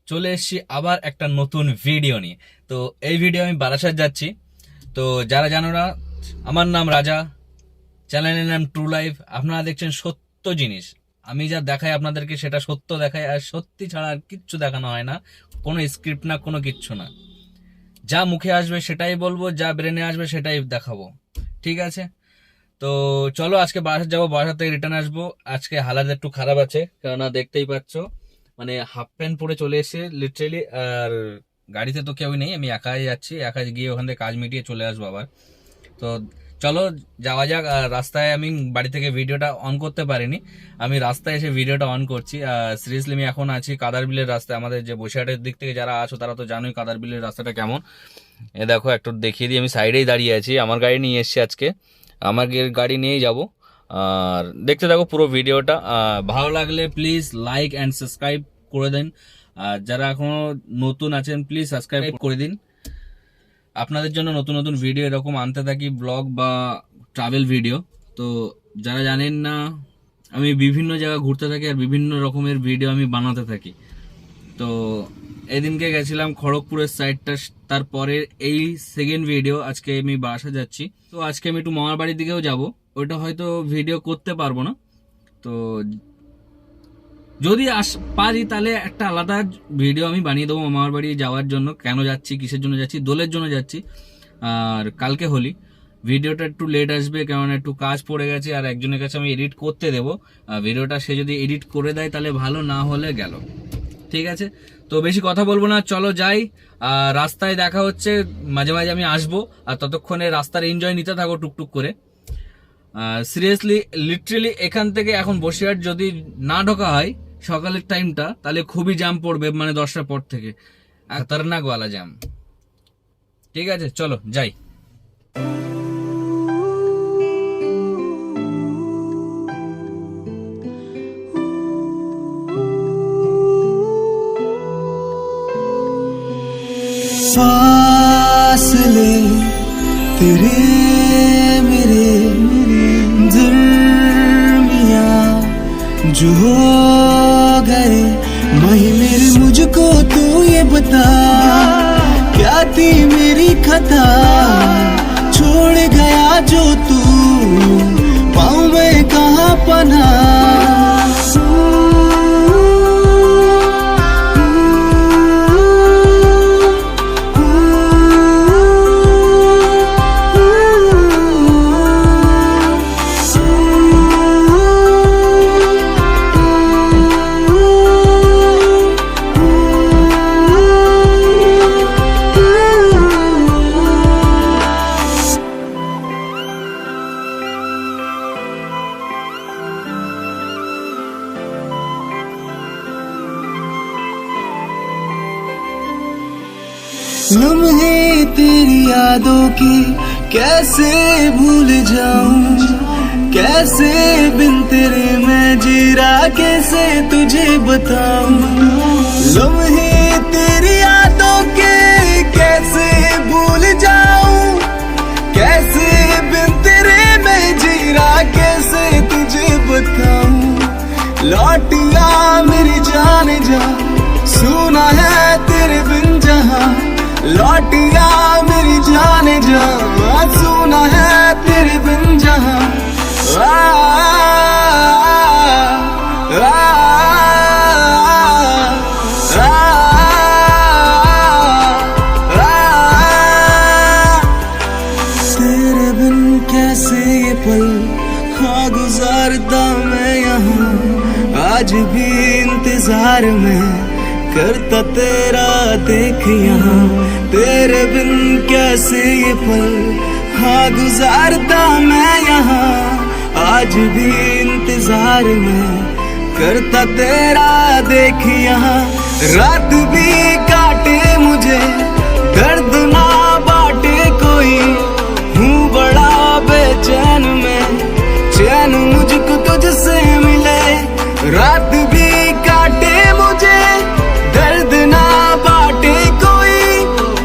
চলে এসেছি আবার একটা নতুন ভিডিও নিয়ে। তো এই ভিডিও আমি বারাসাত যাচ্ছি। তো যারা জানো না, আমার নাম রাজা, চ্যানেলের নাম ট্রু লাইফ। আপনারা দেখছেন সত্য জিনিস। আমি যা দেখাই আপনাদেরকে সেটা সত্য দেখাই, আর সত্যি ছাড়া আর কিচ্ছু দেখানো হয় না। কোনো স্ক্রিপ্ট না, কোনো কিচ্ছু না। যা মুখে আসবে সেটাই বলবো, যা ব্রেনে আসবে সেটাই দেখাবো, ঠিক আছে? তো চলো আজকে বারাসাত যাবো, বারাসাত থেকে রিটার্ন আসবো। আজকে হালাত একটু খারাপ আছে, কেননা দেখতেই পাচ্ছ মানে হাফ প্যান্ট পরে চলে এসে লিটারেলি। আর গাড়িতে তো কেউ নেই, আমি একাই যাচ্ছি, একা গিয়ে ওখান থেকে কাজ মিটিয়ে চলে আসবো আবার। তো চলো যাওয়া যাক। আর রাস্তায় আমি বাড়ি থেকে ভিডিওটা অন করতে পারিনি, আমি রাস্তায় এসে ভিডিওটা অন করছি। সিরিয়াসলি আমি এখন আছি কাদারবিলের রাস্তায়। আমাদের যে বসিরহাটের দিক থেকে যারা আছো তারা তো জানোই কাদারবিলের রাস্তাটা কেমন। এ দেখো একটু দেখিয়ে দিই, আমি সাইডেই দাঁড়িয়ে আছি, আমার গাড়ি নিয়ে এসেছি আজকে, আমার গাড়ি নিয়েই যাব। আর দেখতে থাকো পুরো ভিডিওটা। ভালো লাগলে প্লিজ লাইক অ্যান্ড সাবস্ক্রাইব করে দিন। আর যারা এখনো নতুন আছেন প্লিজ সাবস্ক্রাইব করে দিন। আপনাদের জন্য নতুন নতুন ভিডিও এরকম আনতে থাকি, ব্লগ বা ট্রাভেল ভিডিও। তো যারা জানেন না, আমি বিভিন্ন জায়গা ঘুরতে থাকি আর বিভিন্ন রকমের ভিডিও আমি বানাতে থাকি। তো এদিনকে গেছিলাম খড়গপুরের সাইডটা, তারপরে এই সেকেন্ড ভিডিও আজকে আমি বাসা যাচ্ছি। তো আজকে আমি একটু মামার বাড়ির দিকেও যাব, ওইটা হয়তো ভিডিও করতে পারবো না। তো যদি পারি তাহলে একটা আলাদা ভিডিও আমি বানিয়ে দেবো মামার বাড়ি যাওয়ার জন্য, কেন যাচ্ছি, কিসের জন্য যাচ্ছি, দোলের জন্য যাচ্ছি। আর কালকে হোলি, ভিডিওটা একটু লেট আসবে কেননা একটু কাজ পড়ে গেছে, আর একজনের কাছে আমি এডিট করতে দেবো ভিডিওটা। সে যদি এডিট করে দেয় তাহলে ভালো, না হলে গেল, ঠিক আছে? তো বেশি কথা বলবো না, চলো যাই। রাস্তায় দেখা হচ্ছে, মাঝে মাঝে আমি আসবো, আর ততক্ষণে রাস্তার এনজয় নিতে থাকো টুকটুক করে। সিরিয়াসলি লিটারেলি এখান থেকে এখন বসিরহাট যদি না ঢোকা হয় সকালের টাইমটা, তাহলে খুবই জ্যাম পড়বে, মানে 10টার পর থেকে খতরনাকওয়ালা জ্যাম। ঠিক আছে, চলো যাই। फासले तेरे मेरे दरमिया जो हो गए, माही मेरे मुझको तू ये बता, क्या थी मेरी खता, छोड़ गया जो तू, पाऊं मैं कहाँ पना। लम्हे तेरी यादों के कैसे भूल जाऊं, कैसे बिन तेरे मैं जी रहा, कैसे तुझे बताऊं। लम्हे तेरी यादों के कैसे भूल जाऊं, कैसे बिन तेरे मैं जी रहा, कैसे तुझे बताऊं। लौटिया मेरी जान जा, सुना है तेरे बिन जहां, लौटिया मेरी जान जा, सुना है तेरे बिन जहां। तेरे बिन कैसे ये पल हाँ गुजारता मैं यहाँ, आज भी इंतजार में करता तेरा देख यहाँ। तेरे बिन कैसे ये पल हाँ गुजारता मैं यहाँ, आज भी इंतजार में करता तेरा देख यहाँ। रात भी काटे मुझे, दर्द ना बांटे कोई, हूँ बड़ा बेचैन में, चैन मुझको तुझसे मिले। रात भी काटे मुझे, दर्द ना बांटे कोई,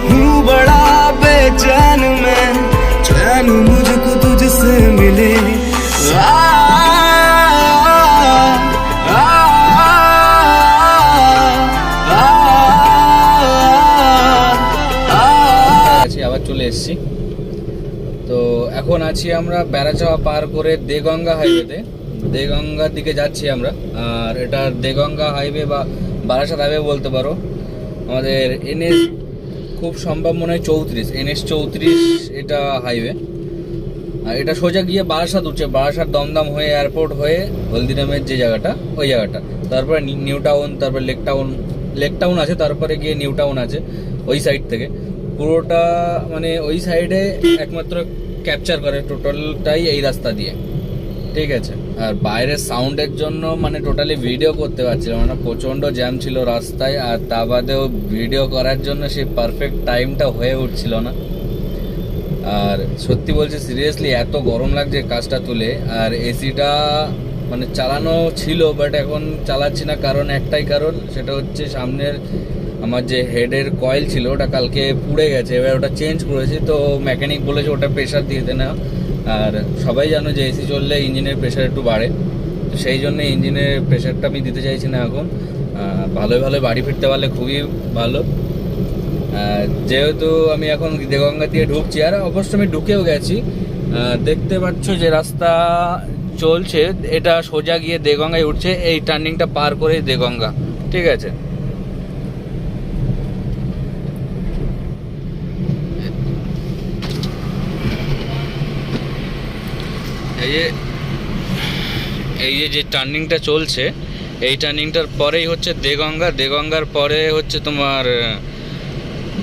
हूँ बड़ा बेचैन में, चैन मुझको तुझसे मिले। आ, आ, आ, आ, आ, চলে এসেছি। তো এখন আছি আমরা বেড়াচাওয়া পার করে দেগঙ্গা হাইওয়েতে, দেগঙ্গার দিকে যাচ্ছি আমরা। আর এটা দেগঙ্গা হাইওয়ে বা বারাসাত হাইওয়ে বলতে পারো। আমাদের NH খুব সম্ভব মনে হয় 34, NH 34 এটা হাইওয়ে। আর এটা সোজা গিয়ে বারাসাত উঠছে, বারাসাত দমদম হয়ে এয়ারপোর্ট হয়ে হলদিরামের যে জায়গাটা, ওই জায়গাটা, তারপরে নিউ টাউন, তারপর লেক টাউন আছে, তারপরে গিয়ে নিউ টাউন আছে ওই সাইড থেকে। পুরোটা মানে ওই সাইডে একমাত্র ক্যাপচার করে টোটালটাই এই রাস্তা দিয়ে, ঠিক আছে। আর বাইরের সাউন্ডের জন্য মানে টোটালি ভিডিও করতে পারছিলাম না, প্রচণ্ড জ্যাম ছিল রাস্তায়। আর তা বাদেও ভিডিও করার জন্য সেই পারফেক্ট টাইমটা হয়ে উঠছিল না। আর সত্যি বলছি সিরিয়াসলি এত গরম লাগছে কাজটা তুলে। আর এসিটা মানে চালানো ছিল, বাট এখন চালাচ্ছি না, কারণ একটাই কারণ, সেটা হচ্ছে সামনের আমার যে হেডের কয়েল ছিল ওটা কালকে পুড়ে গেছে, এবার ওটা চেঞ্জ করেছি। তো মেকানিক বলেছে ওটা প্রেশার দিয়ে দেয় না। আর সবাই জানো যে এসি চললে ইঞ্জিনের প্রেশার একটু বাড়ে, তো সেই জন্য ইঞ্জিনের প্রেশারটা আমি দিতে চাইছি না এখন। ভালোই ভালো বাড়ি ফিরতে পারলে খুবই ভালো। যেহেতু আমি এখন দেগঙ্গা দিয়ে ঢুকছি, আর অবশ্য আমি ঢুকেও গেছি, দেখতে পাচ্ছ যে রাস্তা চলছে, এটা সোজা গিয়ে দেগঙ্গায় উঠছে, এই টার্নিংটা পার করে দেগঙ্গা, ঠিক আছে। এই যে টার্নিংটা চলছে, এই টার্নিংটার পরেই হচ্ছে দেগঙ্গা, দেগঙ্গার পরে হচ্ছে তোমার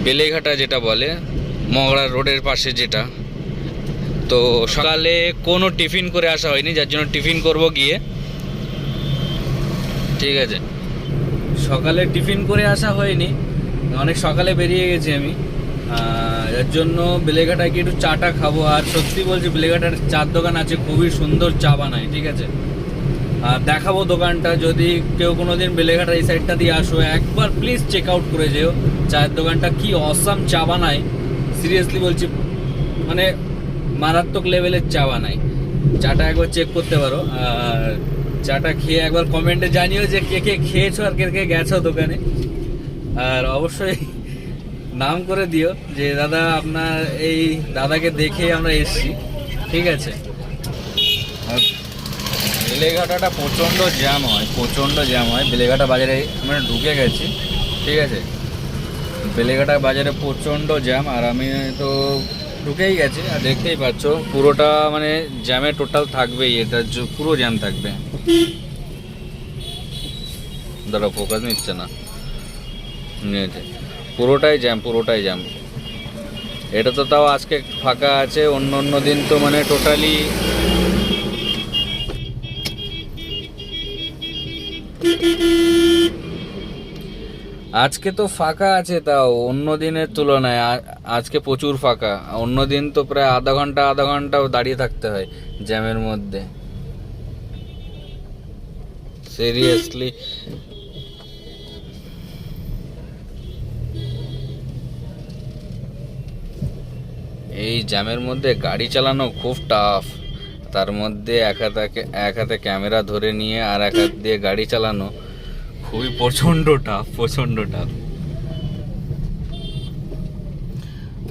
বেলেঘাটা যেটা বলে, মগরা রোডের পাশে যেটা। তো সকালে কোনো টিফিন করে আসা হয়নি, যার জন্য টিফিন করব গিয়ে, ঠিক আছে। সকালে টিফিন করে আসা হয়নি, অনেক সকালে বেরিয়ে গেছি আমি, যার জন্য বেলেঘাটায় গিয়ে একটু চাটা খাবো। আর সত্যি বলছি বেলেঘাটার চার দোকান আছে, খুবই সুন্দর চা বানায়, ঠিক আছে। আর দেখাবো দোকানটা, যদি কেউ কোনোদিন বেলেঘাটা এই সাইডটা দিয়ে আসো একবার প্লিজ চেক আউট করে যেও চায়ের দোকানটা, কি অসাম চা বানায়, সিরিয়াসলি বলছি, মানে মারাত্মক লেভেলের চা বানায়। চাটা একবার চেক করতে পারো। আর চাটা খেয়ে একবার কমেন্টে জানিও যে কে কে খেয়েছো আর কে কে গেছো দোকানে। আর অবশ্যই নাম করে দিও যে দাদা আপনার এই দাদাকে দেখে আমরা এসছি, ঠিক আছে। আর বেলেঘাটাটা প্রচণ্ড জ্যাম হয়, প্রচণ্ড জ্যাম হয়। বেলেঘাটা বাজারে আমরা ঢুকে গেছি, ঠিক আছে। বেলেঘাটা বাজারে প্রচণ্ড জ্যাম, আর আমি তো ঢুকেই গেছি। আর দেখতেই পাচ্ছ পুরোটা মানে জ্যামে টোটাল থাকবেই, এটা পুরো জ্যাম থাকবে। দাঁড়া, ফোকাস নিচ্ছে না, নিয়েছে, পুরোটাই জ্যাম, পুরোটাই জ্যাম। এটা তো তাও আজকে ফাঁকা আছে, অন্য অন্য দিন তো মানে টোটালি আজকে তো ফাঁকা আছে, তাও অন্য দিনের তুলনায় আজকে প্রচুর ফাঁকা। অন্য দিন তো প্রায় আধা ঘন্টাও দাঁড়িয়ে থাকতে হয় জ্যামের মধ্যে, সিরিয়াসলি। এই জ্যামের মধ্যে গাড়ি চালানো খুব টাফ, তার মধ্যে এক হাতে ক্যামেরা ধরে নিয়ে আর এক হাত দিয়ে গাড়ি চালানো খুবই প্রচণ্ড টাফ, প্রচণ্ড টাফ।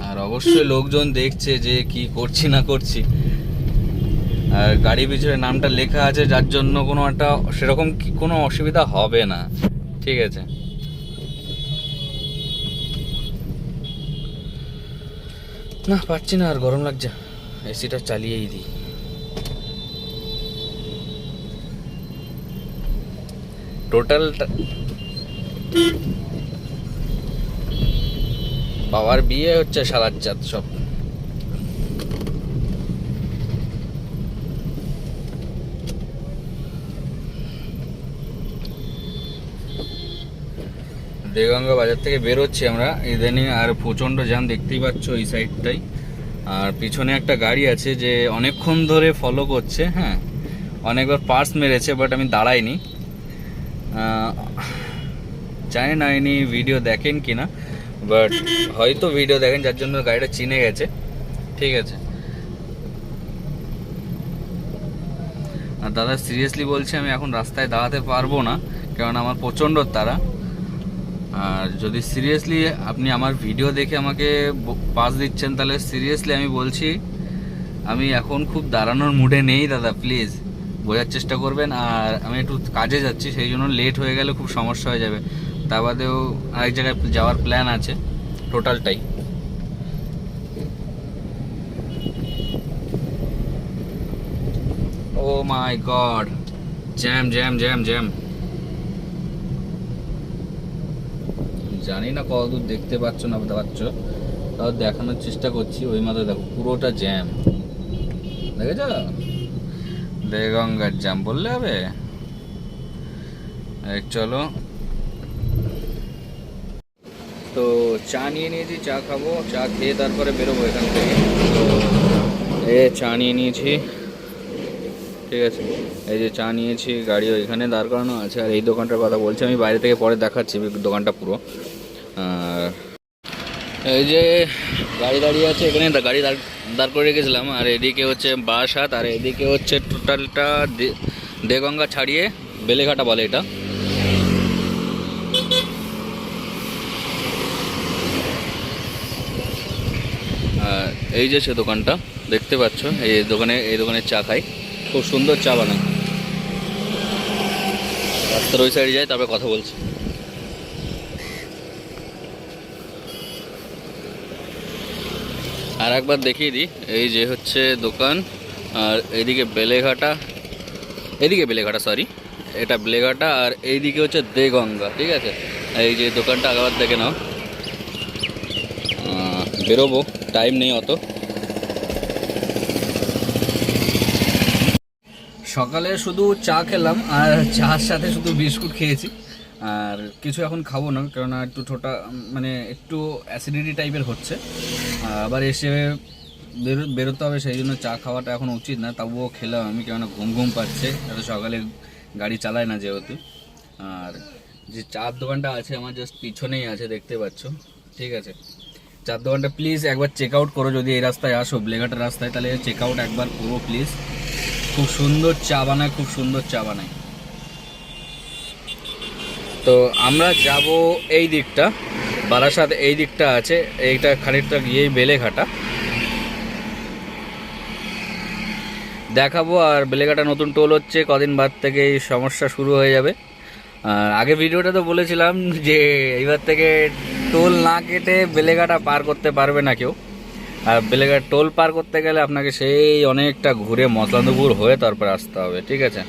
আর অবশ্যই লোকজন দেখছে যে কি করছি না করছি। আর গাড়ি পিছনে নামটা লেখা আছে, যার জন্য কোনো একটা সেরকম কোনো অসুবিধা হবে না, ঠিক আছে। না পারছি না, আর গরম লাগছে, এসিটা চালিয়েই দিই। টোটালটা বাবার বিয়ে হচ্ছে শালার জাত সব। দেগঙ্গা বাজার থেকে বেরোচ্ছি আমরা ইদানিং, আর প্রচণ্ড জ্যাম দেখতেই পাচ্ছ এই সাইডটাই। আর পিছনে একটা গাড়ি আছে যে অনেকক্ষণ ধরে ফলো করছে, হ্যাঁ অনেকবার পার্স মেরেছে, বাট আমি দাঁড়াইনি। জানি না ইনি ভিডিও দেখেন কি না, বাট হয়তো ভিডিও দেখেন, যার জন্য গাড়িটা চিনে গেছে, ঠিক আছে। আর দাদা সিরিয়াসলি বলছে আমি এখন রাস্তায় দাঁড়াতে পারবো না, কারণ আমার প্রচণ্ড তাড়া। আর যদি সিরিয়াসলি আপনি আমার ভিডিও দেখে আমাকে পাস দিচ্ছেন, তাহলে সিরিয়াসলি আমি বলছি আমি এখন খুব দাঁড়ানোর মুডে নেই দাদা, প্লিজ বোঝার চেষ্টা করবেন। আর আমি একটু কাজে যাচ্ছি, সেই জন্য লেট হয়ে গেলে খুব সমস্যা হয়ে যাবে। তা বাদেও আরেক জায়গায় যাওয়ার প্ল্যান আছে টোটালটাই। Oh my god, jam jam jam jam. জানি না কতদূর দেখতে পাচ্ছ না পাচ্ছ, তাও দেখানোর চেষ্টা করছি। ওই মাথায় দেখো পুরোটা জ্যাম, দেখেছ? দেগঙ্গার জ্যাম বললে হবে? চলো, তো চা নিয়ে নিয়েছি, চা খাবো, চা খেয়ে তারপরে বেরোবো এখান থেকে। তো চা নিয়ে নিয়েছি, ঠিক আছে, এই যে চা নিয়েছি, গাড়ি ওইখানে দাঁড় করানো আছে। আর এই দোকানটার কথা বলছি আমি, বাইরে থেকে পরে দেখাচ্ছি দোকানটা পুরো। আর এই যে গাড়ি দাঁড়িয়ে আছে এখানে, গাড়ি দাঁড় করে রেখেছিলাম। আর এদিকে হচ্ছে বারাসাত, আর এদিকে হচ্ছে টোটালটা দেগঙ্গা ছাড়িয়ে বেলেঘাটা বলে এটা। আর এই যে সে দোকানটা দেখতে পাচ্ছ, এই দোকানে চা খাই, খুব সুন্দর চা বানায়। রাস্তার ওই সাইডে যাই, তারপরে কথা বলছি। আর একবার দেখিয়ে দিই, এই যে হচ্ছে দোকান, আর এইদিকে বেলেঘাটা সরি, এটা বেলেঘাটা, আর এইদিকে হচ্ছে দেগঙ্গা, ঠিক আছে। এই যে দোকানটা আগেবার দেখে নাও। বেরোবো, টাইম নেই অত। সকালে শুধু চা খেলাম, আর চার সাথে শুধু বিস্কুট খেয়েছি। আর কিছু এখন খাবো না, কেননা একটু মানে একটু অ্যাসিডিটি টাইপের হচ্ছে। আবার এসে বেরোতে হবে, সেই জন্য চা খাওয়াটা এখন উচিত না, তবুও খেলাম আমি, কেননা ঘুম পাচ্ছে, এত সকালে গাড়ি চালায় না যেহেতু। আর যে চার দোকানটা আছে আমার জাস্ট পিছনেই আছে, দেখতে পাচ্ছ, ঠিক আছে। চার দোকানটা প্লিজ একবার চেক আউট করো, যদি এই রাস্তায় আসো, বেলেঘাটার রাস্তায়, তাহলে চেক আউট একবার করো প্লিজ। খুব সুন্দর চা বানায়, খুব সুন্দর চা বানায়। তো আমরা যাব এই দিকটা, বারাসাত এই দিকটা আছে, এইটা খানিকটা গিয়েই বেলেঘাটা দেখাবো। আর বেলেঘাটা নতুন টোল হচ্ছে, কদিন বাদ থেকে এই সমস্যা শুরু হয়ে যাবে। আর আগে ভিডিওটা তো বলেছিলাম যে এইবার থেকে টোল না কেটে বেলেঘাটা পার করতে পারবে না কেউ। আর বেলেঘাটা টোল পার করতে গেলে আপনাকে সেই অনেকটা ঘুরে মতলবপুর হয়ে তারপর আসতে হবে, ঠিক আছে।